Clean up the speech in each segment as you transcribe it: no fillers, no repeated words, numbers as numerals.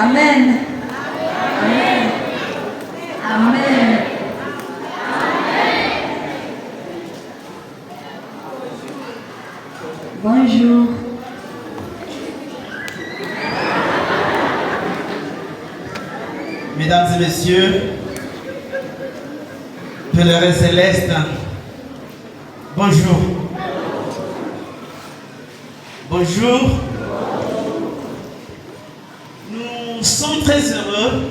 Amen. Amen. Amen. Bonjour. Mesdames et messieurs, pèlerins célestes, bonjour. Bonjour. Nous sommes très heureux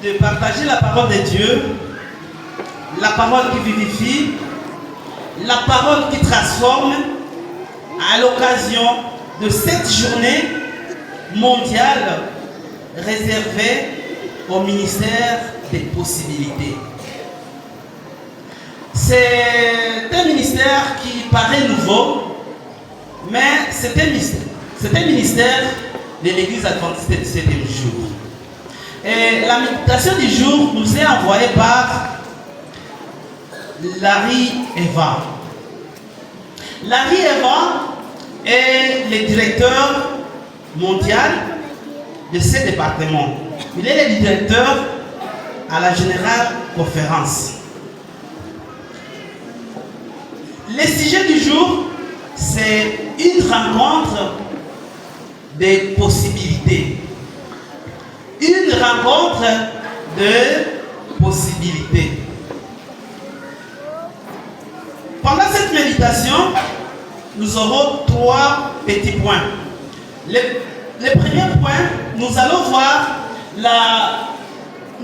de partager la parole de Dieu, la parole qui vivifie, la parole qui transforme à l'occasion de cette journée mondiale réservée au ministère des possibilités. C'est un ministère qui paraît nouveau, mais c'est un ministère de l'Église adventiste du 7e jour. Et la méditation du jour nous est envoyée par Larry Eva. Larry Eva est le directeur mondial de ce département. Il est le directeur à la Générale Conférence. Le sujet du jour, c'est une rencontre des possibilités. Une rencontre de possibilités. Pendant cette méditation, nous aurons 3 petits points. Le premier point, nous allons voir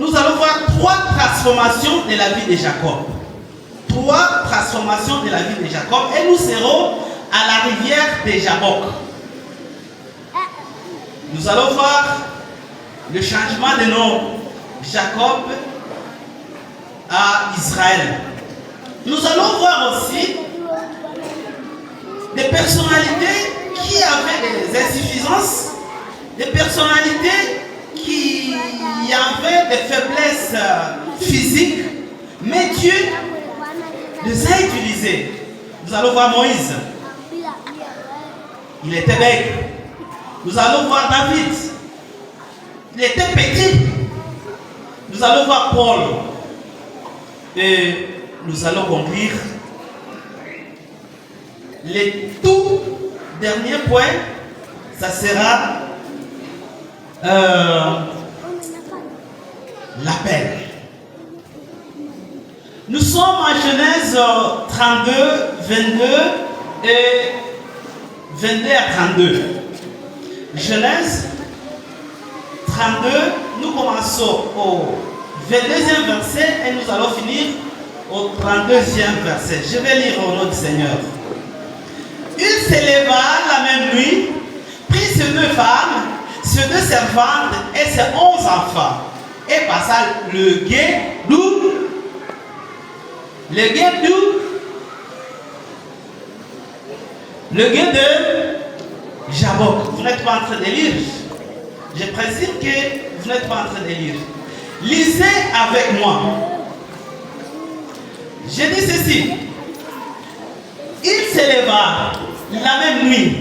3 transformations de la vie de Jacob. 3 transformations de la vie de Jacob et nous serons à la rivière de Jabok. Nous allons voir le changement de nom Jacob à Israël. Nous allons voir aussi des personnalités qui avaient des insuffisances, des personnalités qui avaient des faiblesses physiques, mais Dieu les a utilisés. Nous allons voir Moïse. Il était bête. Nous allons voir David. Il était petit. Nous allons voir Paul. Et nous allons conclure. Le tout dernier point, ça sera l'appel. Nous sommes en Genèse 32, 22 et 22 à 32. Genèse 32, nous commençons au 22e verset et nous allons finir au 32e verset. Je vais lire au nom du Seigneur. Il s'éleva la même nuit, prit ses 2 femmes, ses 2 servantes et ses 11 enfants et passa le gué d'où? Le gué d'où? Le gué de Jabok. Vous n'êtes pas en train de lire. Je précise que vous n'êtes pas en train de lire. Lisez avec moi. Je dis ceci. Il s'éleva la même nuit,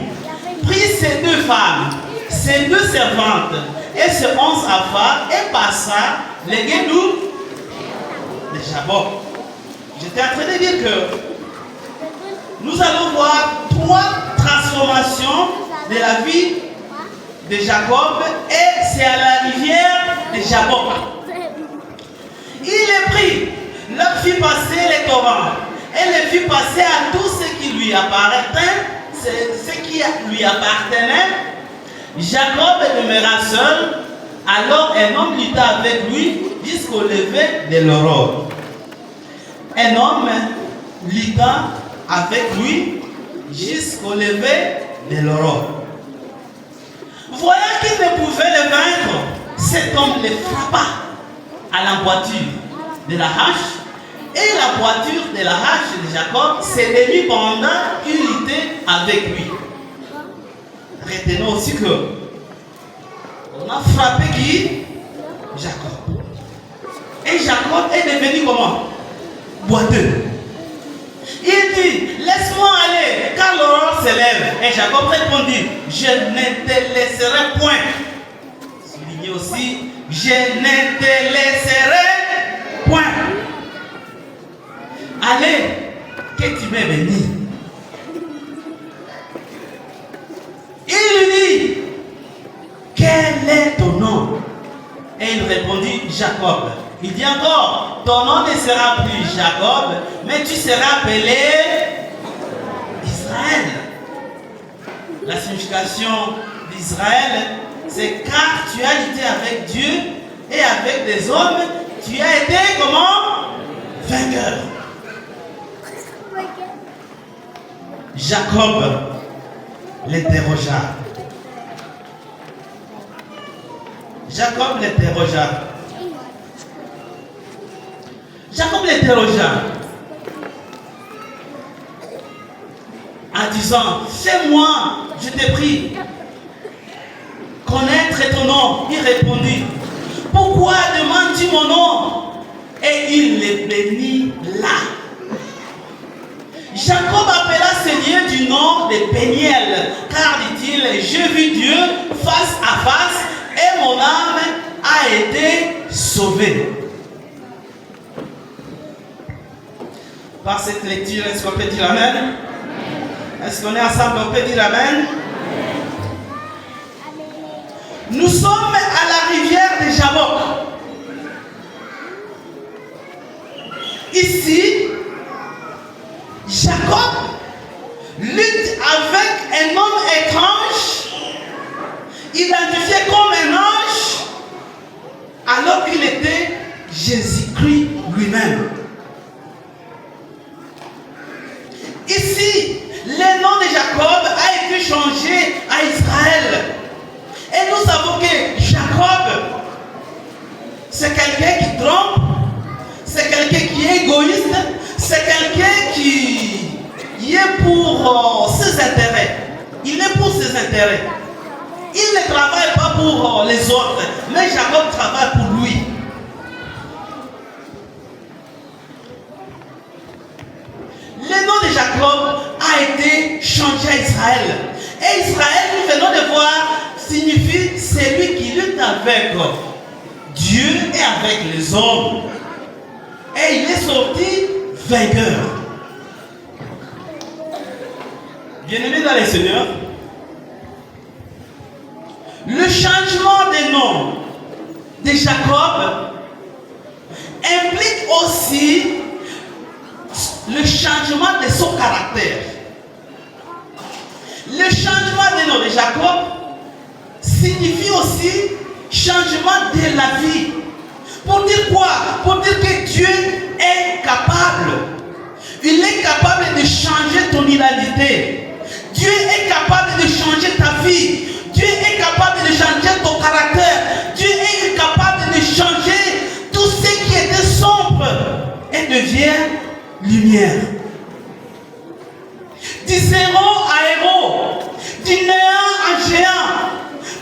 prit ses 2 femmes, ses 2 servantes et ses 11 enfants et passa le gué de Jabok. J'étais en train de dire que nous allons voir 3 transformations de la vie de Jacob et c'est à la rivière de Jabok. Il est pris, leur fit passer les torrents et les fit passer à tout ce qui lui appartenait. Jacob demeura seul, alors un homme lutta avec lui jusqu'au lever de l'aurore. Un homme lutta avec lui jusqu'au lever de l'aurore. Voyant qu'il ne pouvait le vaincre, cet homme le frappa à la boiture de la hache, et la boiture de la hache de Jacob s'est démise pendant qu'il était avec lui. Retenons aussi que on a frappé qui? Jacob. Et Jacob est devenu comment? Boiteux. Il dit, laisse-moi aller, car l'aurore s'élève. Et Jacob répondit, je ne te laisserai point. dit aussi, je ne te laisserai point. Allez, que tu m'aies béni. Il lui dit, quel est ton nom? Et il répondit, Jacob. Il dit encore, ton nom ne sera plus Jacob, mais tu seras appelé Israël. La signification d'Israël, c'est car tu as lutté avec Dieu et avec des hommes, tu as été comment? Vainqueur. Jacob l'interrogea. Jacob l'interrogea. Jacob l'interrogea en disant, fais-moi, je te prie, connaître ton nom. Il répondit, pourquoi demandes-tu mon nom? Et il le bénit là. Jacob appela ce lieu du nom de Péniel, car dit-il, j'ai vu Dieu face à face et mon âme a été sauvée. Par cette lecture, est-ce qu'on peut dire Amen? Est-ce qu'on est ensemble? On peut dire Amen? Nous sommes à la rivière de Jabbok. Ici, Jacob lutte avec un homme étrange, identifié comme un ange, alors qu'il était Jésus-Christ lui-même. Ici, le nom de Jacob a été changé à Israël. Et nous savons que Jacob, c'est quelqu'un qui trompe, c'est quelqu'un qui est égoïste, c'est quelqu'un qui est pour ses intérêts. Il est pour ses intérêts. Il ne travaille pas pour les autres, mais Jacob travaille pour lui. Le nom de Jacob a été changé à Israël. Et Israël, nous venons de voir, signifie celui qui lutte avec Dieu et avec les hommes. Et il est sorti vainqueur. Bien-aimés dans les Seigneurs, le changement des noms de Jacob implique aussi le changement de son caractère. Le changement des noms de Jacob signifie aussi changement de la vie. Pour dire quoi? Pour dire que Dieu est capable. Il est capable de changer ton identité. Dieu est capable de changer ta vie. Dieu est capable de changer ton caractère. Dieu est capable de changer tout ce qui était sombre et devient lumière. Du zéro à héros, du néant à géant,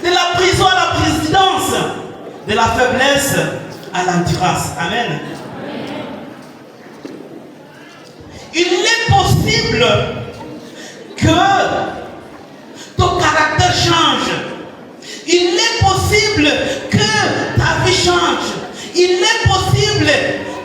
de la prison à la présidence, de la faiblesse à l'endurance. Amen. Il est possible que ton caractère change. Il est possible que ta vie change. Il est possible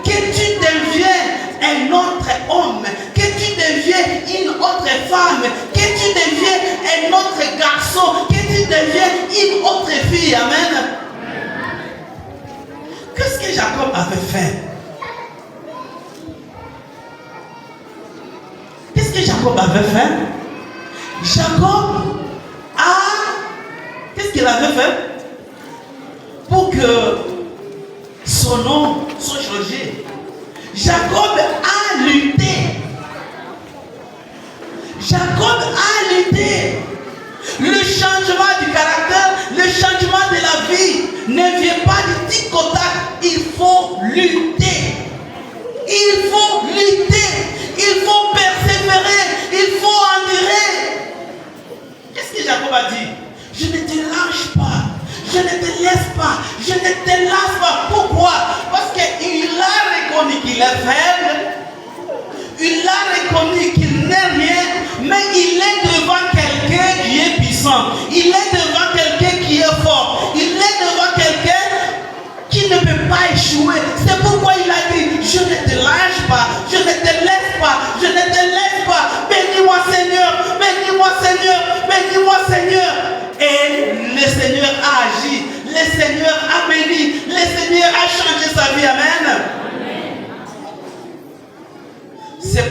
que tu deviens un autre homme, que tu deviens une autre femme, que tu deviens un autre garçon, que tu deviens une autre fille. Amen. Qu'est-ce que Jacob avait fait? Qu'est-ce que Jacob avait fait? Jacob a... Qu'est-ce qu'il avait fait? Pour que son nom soit changé. Jacob a lutté. Jacob a lutté. Le changement du caractère, le changement de la vie ne vient pas du tic au tac. Il faut lutter. Il faut lutter. Il faut persévérer. Il faut endurer. Qu'est-ce que Jacob a dit? Je ne te lâche pas. Je ne te laisse pas. Je ne te lâche pas. Pourquoi? Parce qu'il a reconnu qu'il est faible. Il a reconnu qu'il n'est rien. Mais il est devant quelqu'un qui est puissant. Il est devant quelqu'un qui est fort. Il est devant quelqu'un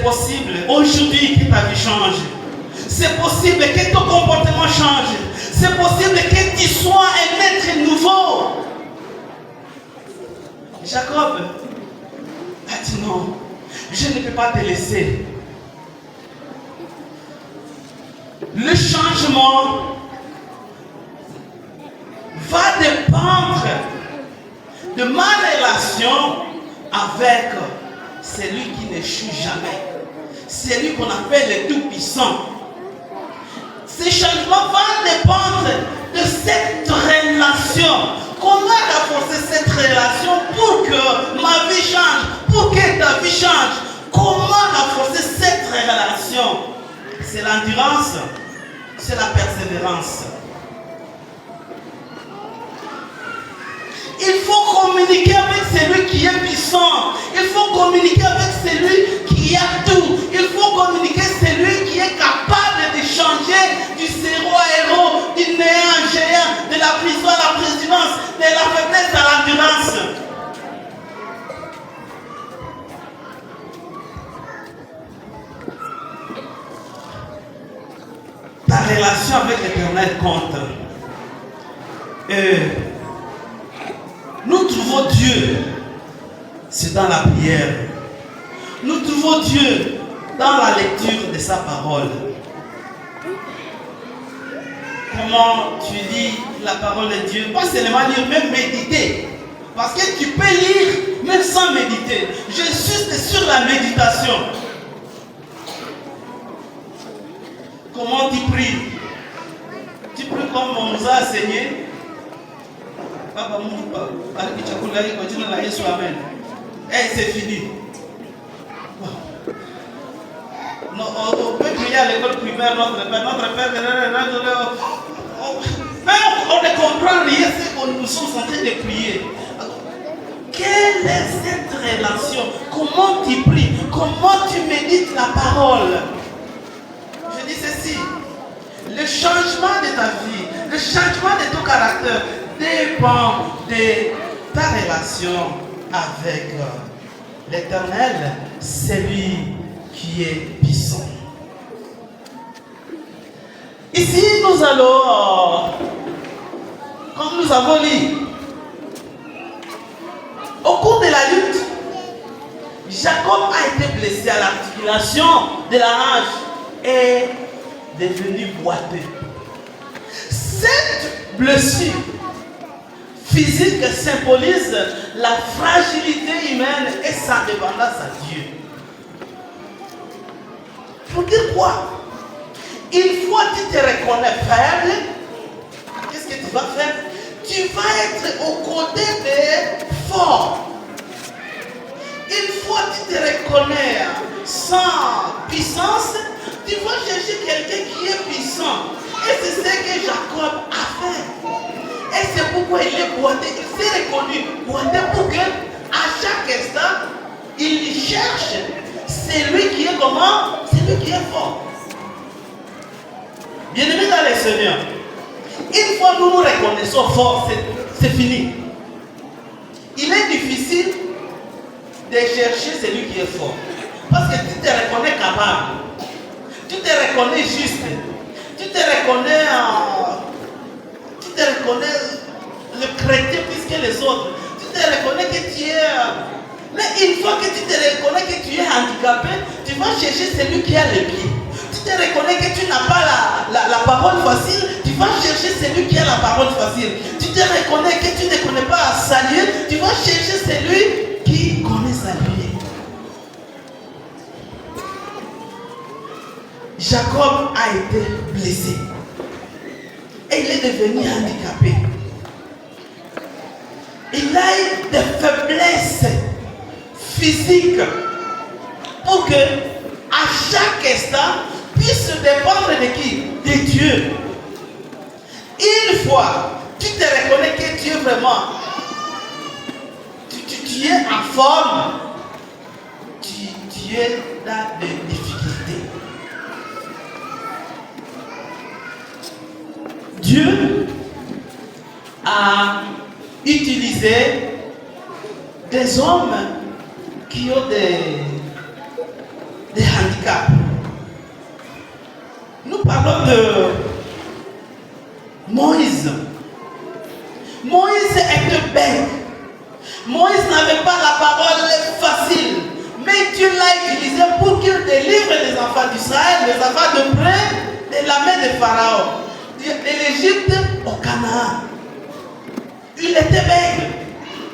C'est possible aujourd'hui que ta vie change. C'est possible que ton comportement change. C'est possible que tu sois un être nouveau. Jacob a dit non, je ne peux pas te laisser. Le changement va dépendre de ma relation avec celui qui n'échoue jamais. Celui qu'on appelle le Tout-Puissant. Ce changement va dépendre de cette relation. Comment renforcer cette relation pour que ma vie change, pour que ta vie change? Comment renforcer cette relation? C'est l'endurance, c'est la persévérance. Il faut communiquer avec celui qui est puissant. Il faut communiquer avec celui qui a tout. Il faut communiquer avec celui qui est capable de changer du zéro à héros, du néant à géant, de la prison à la présidence, de la faiblesse à l'endurance. Ta relation avec l'Éternel compte. Nous trouvons Dieu, c'est dans la prière. Nous trouvons Dieu dans la lecture de sa parole. Comment tu lis la parole de Dieu? Pas seulement lire, même méditer. Parce que tu peux lire même sans méditer. Je suis sur la méditation. Comment tu pries? Tu pries comme on nous a enseigné. Papa Mungu, continue la Yesu, amen. Et c'est fini. Non, on peut prier à l'école primaire, notre Père, mais on ne comprend rien ce que nous sommes en train de prier. Quelle est cette relation? Comment tu pries? Comment tu médites la parole? Je dis ceci. Le changement de ta vie, le changement de ton caractère dépend de ta relation avec l'Éternel, celui qui est puissant. Ici, nous allons, comme nous avons lu, au cours de la lutte, Jacob a été blessé à l'articulation de la hanche et devenu boiteux. Cette blessure physique symbolise la fragilité humaine et sa dépendance à Dieu. Pour dire quoi? Une fois que tu te reconnais faible, qu'est-ce que tu vas faire? Tu vas être aux côtés des forts. Une fois que tu te reconnais sans puissance, tu vas chercher quelqu'un qui est puissant. Et c'est ce que Jacob a fait. Et c'est pourquoi il est boité. Il s'est reconnu boité pour que, à chaque instant, il cherche celui qui est comment? Celui qui est fort. Bien-aimés dans les Seigneurs, une fois nous nous reconnaissons forts, c'est fini. Il est difficile de chercher celui qui est fort. Parce que tu te reconnais capable. Tu te reconnais juste. Tu te reconnais le chrétien plus que les autres. Tu te reconnais que tu es... Mais une fois que tu te reconnais que tu es handicapé, tu vas chercher celui qui a les pieds. Tu te reconnais que tu n'as pas la parole facile, tu vas chercher celui qui a la parole facile. Tu te reconnais que tu ne connais pas à saluer, tu vas chercher celui qui connaît saluer. Jacob a été blessé. Et il est devenu handicapé. Il a eu des faiblesses physiques pour que, à chaque instant, puisse dépendre de qui? De Dieu. Une fois, tu te reconnais que tu es vraiment, tu es en forme, tu es dans des difficultés. Dieu a utilisé des hommes qui ont des parlons de Moïse. Moïse était bête. Moïse n'avait pas la parole facile. Mais Dieu l'a utilisé pour qu'il délivre les enfants d'Israël, les enfants de près de la main de Pharaon, de l'Égypte au Canaan. Il était bête.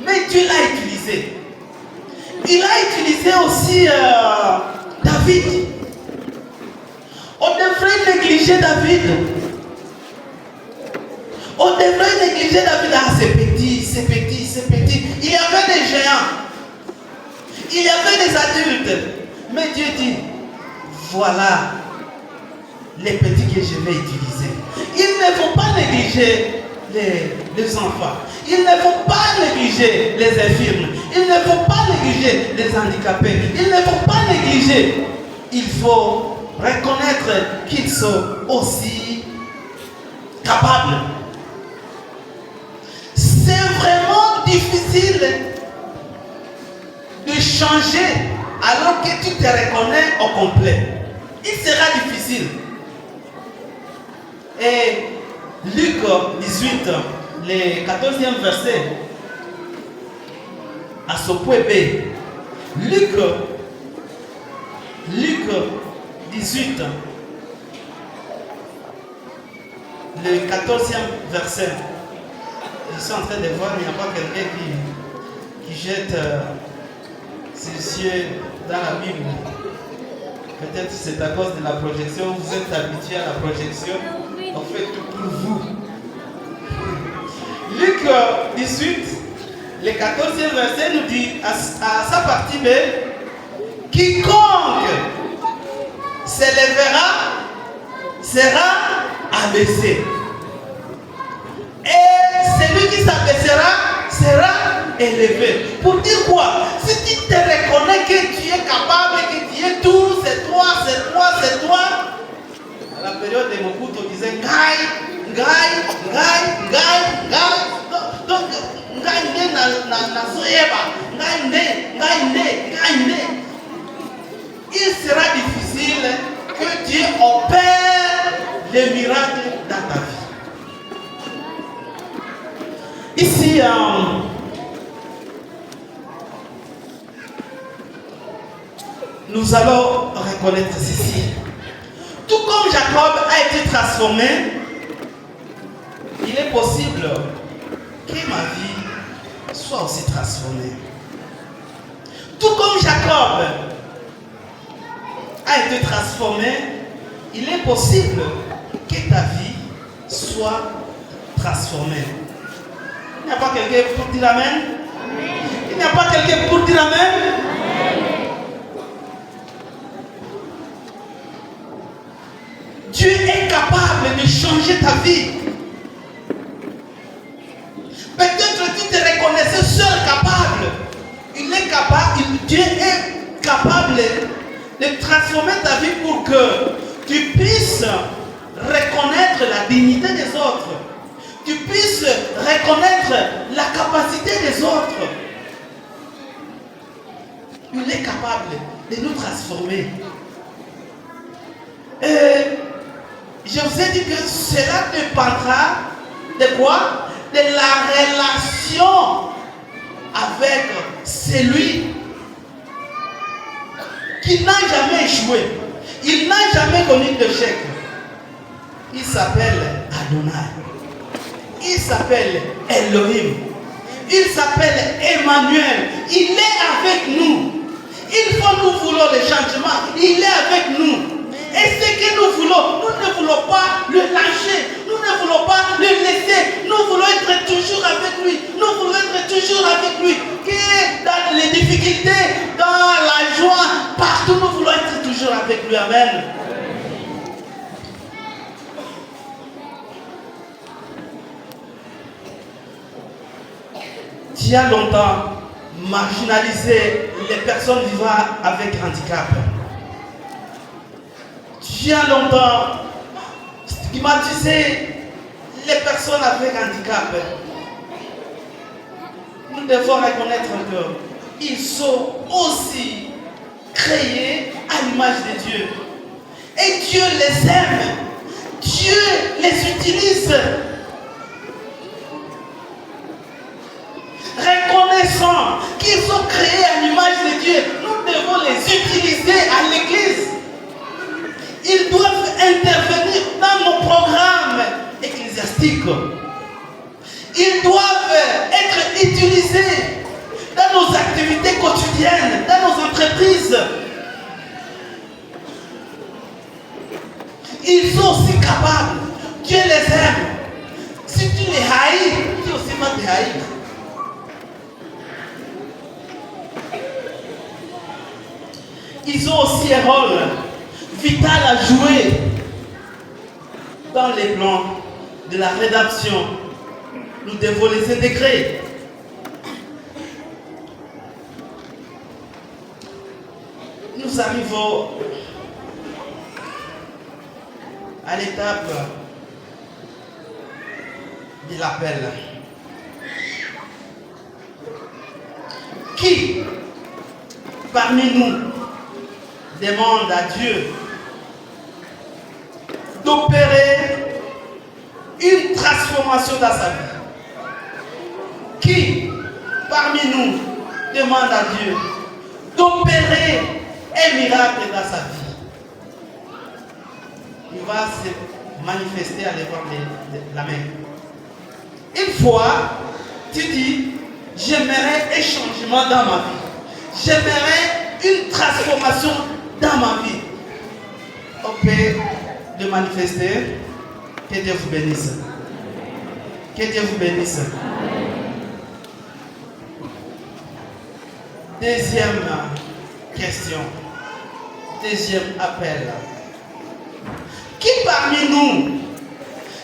Mais Dieu l'a utilisé. Il a utilisé aussi David. On devrait négliger David. On devrait négliger David. Ah, c'est petit, c'est petit, c'est petit. Il y avait des géants. Il y avait des adultes. Mais Dieu dit, voilà les petits que je vais utiliser. Il ne faut pas négliger les enfants. Il ne faut pas négliger les infirmes. Il ne faut pas négliger les handicapés. Il ne faut pas négliger. Il faut reconnaître qu'ils sont aussi capables. C'est vraiment difficile de changer alors que tu te reconnais au complet. Il sera difficile. Et Luc 18, le 14e verset, à ce point B. Luc 18, le 14e verset. Je suis en train de voir, il n'y a pas quelqu'un qui jette ses yeux dans la Bible. Peut-être c'est à cause de la projection. Vous êtes habitué à la projection. On fait tout pour vous. Luc 18, le 14e verset nous dit à sa partie B, quiconque s'élèvera sera abaissé. Et celui qui s'abaissera sera élevé. Pour dire quoi? Si tu te reconnais que tu es capable, que tu es tout, c'est toi, c'est toi, c'est toi. À la période de Mobutu, on disait Ngai. Donc, Ngai na soyeba. Ngai. Il sera difficile que Dieu opère les miracles dans ta vie. Ici, nous allons reconnaître ceci. Tout comme Jacob a été transformé, il est possible que ma vie soit aussi transformée. Tout comme Jacob a été transformé, il est possible que ta vie soit transformée. Il n'y a pas quelqu'un pour dire Amen? Il n'y a pas quelqu'un pour dire Amen? Dieu est capable de changer ta vie. Peut-être tu te reconnaissais seul capable. Il est capable, Dieu est capable de transformer ta vie pour que tu puisses reconnaître la dignité des autres. Tu puisses reconnaître la capacité des autres. Il est capable de nous transformer. Et je vous ai dit que cela dépendra de quoi? De la relation avec celui qui n'a jamais échoué. Il n'a jamais connu d'échec. Il s'appelle Adonai. Il s'appelle Elohim. Il s'appelle Emmanuel. Il est avec nous. Il faut nous vouloir le changement. Il est avec nous. Et ce que nous voulons, nous ne voulons pas le lâcher. Nous ne voulons pas le laisser. Nous voulons être toujours avec lui. Nous voulons être toujours avec lui. Que dans les difficultés, dans la joie, partout nous voulons être toujours avec lui. Amen. Tu as longtemps marginalisé les personnes vivant avec handicap. Tu as longtemps stigmatisé les personnes avec handicap. Nous devons reconnaître qu'ils sont aussi créés à l'image de Dieu. Et Dieu les aime. politiques. Ils doivent être utilisés dans nos activités quotidiennes, dans nos entreprises. Ils sont aussi capables. Dieu les aime. Si tu les haïs, Dieu aussi va te haïr. Ils ont aussi un rôle vital à jouer dans les plans de la rédemption. Nous devons les intégrer. Nous arrivons à l'étape de l'appel. Qui parmi nous demande à Dieu d'opérer une transformation dans sa vie? Qui parmi nous demande à Dieu d'opérer un miracle dans sa vie? Il va se manifester à levant la main. Une fois, tu dis, j'aimerais un changement dans ma vie. J'aimerais une transformation dans ma vie. On peut le manifester. Que Dieu vous bénisse. Que Dieu vous bénisse. Deuxième question. Deuxième appel. Qui parmi nous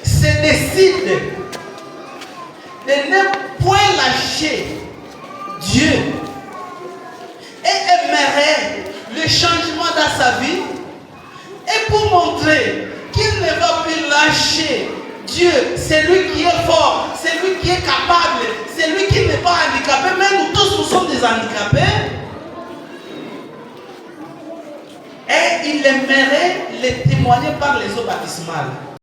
se décide de ne point lâcher Dieu et aimerait le changement dans sa vie, et pour montrer qu'il ne va plus lâcher Dieu, c'est lui qui est fort, c'est lui qui est capable, c'est lui qui n'est pas handicapé, mais nous tous nous sommes des handicapés, et il aimerait les témoigner par les eaux baptismales.